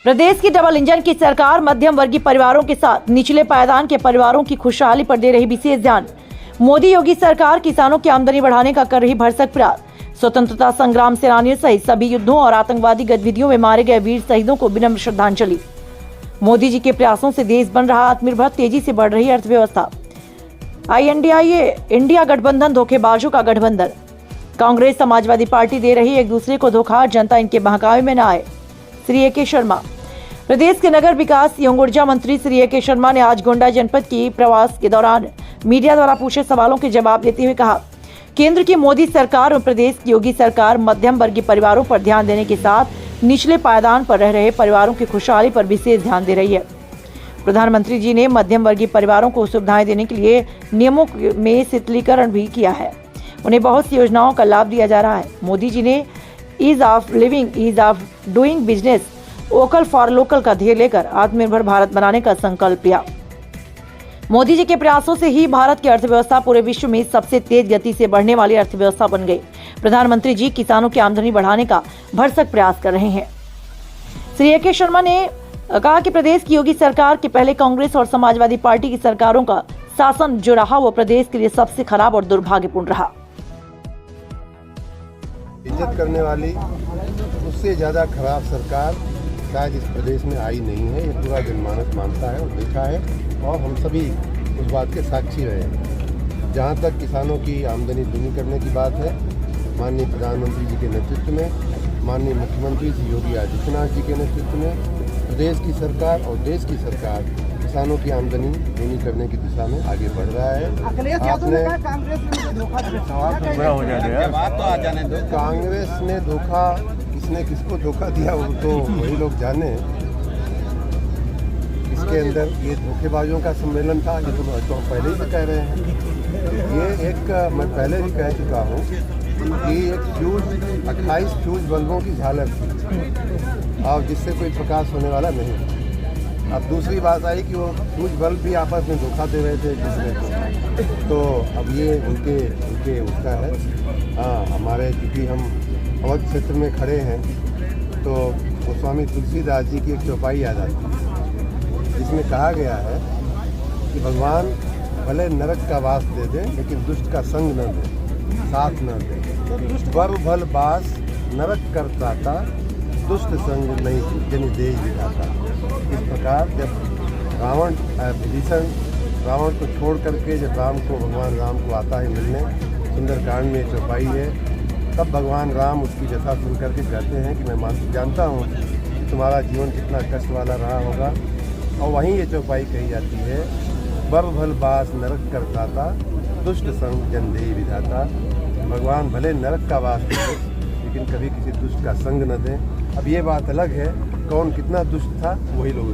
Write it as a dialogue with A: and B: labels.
A: प्रदेश की double engine की सरकार मध्यम वर्गीय परिवारों के साथ निचले पायदान के परिवारों की खुशहाली पर दे रही विशेष ध्यान। मोदी योगी सरकार किसानों की आमदनी बढ़ाने का कर रही भरसक प्रयास। स्वतंत्रता संग्राम सेनानियों सहित सभी युद्धों और आतंकवादी गतिविधियों में मारे गए वीर शहीदों को विनम्र श्रद्धांजलि। मोदी जी के प्रयासों से देश बन रहा आत्मनिर्भर, तेजी से बढ़ रही अर्थव्यवस्था। INDIA इंडिया गठबंधन धोखेबाजों का गठबंधन। कांग्रेस समाजवादी पार्टी दे रही एक दूसरे को धोखा, जनता इनके बहकावे में न आए। श्री AK शर्मा। प्रदेश के नगर विकास एवं ऊर्जा मंत्री श्री AK शर्मा ने आज गोंडा जनपद की प्रवास के दौरान मीडिया द्वारा पूछे सवालों के जवाब देते हुए कहा, केंद्र की मोदी सरकार और प्रदेश की योगी सरकार मध्यम वर्गीय परिवारों पर ध्यान देने के साथ निचले पायदान पर रह रहे परिवारों की खुशहाली पर विशेष ध्यान दे रही है। प्रधानमंत्री जी ने मध्यम वर्गीय परिवारों को सुविधाएं देने के लिए नियमों में शिथिलीकरण भी किया है। उन्हें बहुत सी योजनाओं का लाभ दिया जा रहा है। मोदी जी ने ease of living, ease of doing business, vocal for local का ध्येय लेकर आत्मनिर्भर भारत बनाने का संकल्प लिया। मोदी जी के प्रयासों से ही भारत की अर्थव्यवस्था पूरे विश्व में सबसे तेज गति से बढ़ने वाली अर्थव्यवस्था बन गई। प्रधानमंत्री जी किसानों की आमदनी बढ़ाने का भरसक प्रयास कर रहे हैं। श्री AK शर्मा ने कहा कि प्रदेश की योगी सरकार के पहले कांग्रेस और समाजवादी पार्टी की सरकारों का शासन जो रहा वो प्रदेश के लिए सबसे खराब और दुर्भाग्यपूर्ण रहा।
B: इज्जत करने वाली उससे ज्यादा खराब सरकार शायद इस प्रदेश में आई नहीं है। ये पूरा जनमानस मानता है और देखा है और हम सभी उस बात के साक्षी रहे हैं। जहाँ तक किसानों की आमदनी दुगनी करने की बात है, माननीय प्रधानमंत्री जी के नेतृत्व में, माननीय मुख्यमंत्री श्री योगी आदित्यनाथ जी के नेतृत्व में प्रदेश की सरकार और देश की सरकार किसानों की आमदनी दुगनी करने की दिशा में आगे बढ़ रहा है। कांग्रेस ने धोखा, किसने किसको धोखा दिया वो तो वही लोग जाने। इसके अंदर ये धोखेबाजों का सम्मेलन था, ये तो हम पहले ही कह रहे हैं। ये एक मैं पहले भी कह चुका हूँ कि एक फ्यूज 28 फ्यूज बल्बों की झालर थी और जिससे कोई प्रकाश होने वाला नहीं। अब दूसरी बात आई कि वो फ्यूज बल्ब भी आपस में धोखा दे रहे थे एक दूसरे को। तो अब ये उनके उसका है। हमारे क्योंकि हम अवध क्षेत्र में खड़े हैं तो गोस्वामी तुलसीदास जी की एक चौपाई याद आती है जिसमें कहा गया है कि भगवान भले नरक का वास दे दे लेकिन दुष्ट का संग न दे, साथ न दे। बर भल बास नरक करता था, दुष्ट संग नहीं जनि देश दिखाता। इस प्रकार जब विभीषण रावण को छोड़ करके जब भगवान राम को आता है मिलने, सुंदरकांड में चौपाई है, तब भगवान राम उसकी व्यथा सुन करके कहते हैं कि मैं जानता हूँ कि तुम्हारा जीवन कितना कष्ट वाला रहा होगा। और वहीं ये चौपाई कही जाती है, बर भल बास नरक करता था, दुष्ट संग जन देहि विधाता। भगवान भले नरक का वास दें लेकिन कभी किसी दुष्ट का संग न दें। अब ये बात अलग है, कौन कितना दुष्ट था वही लोग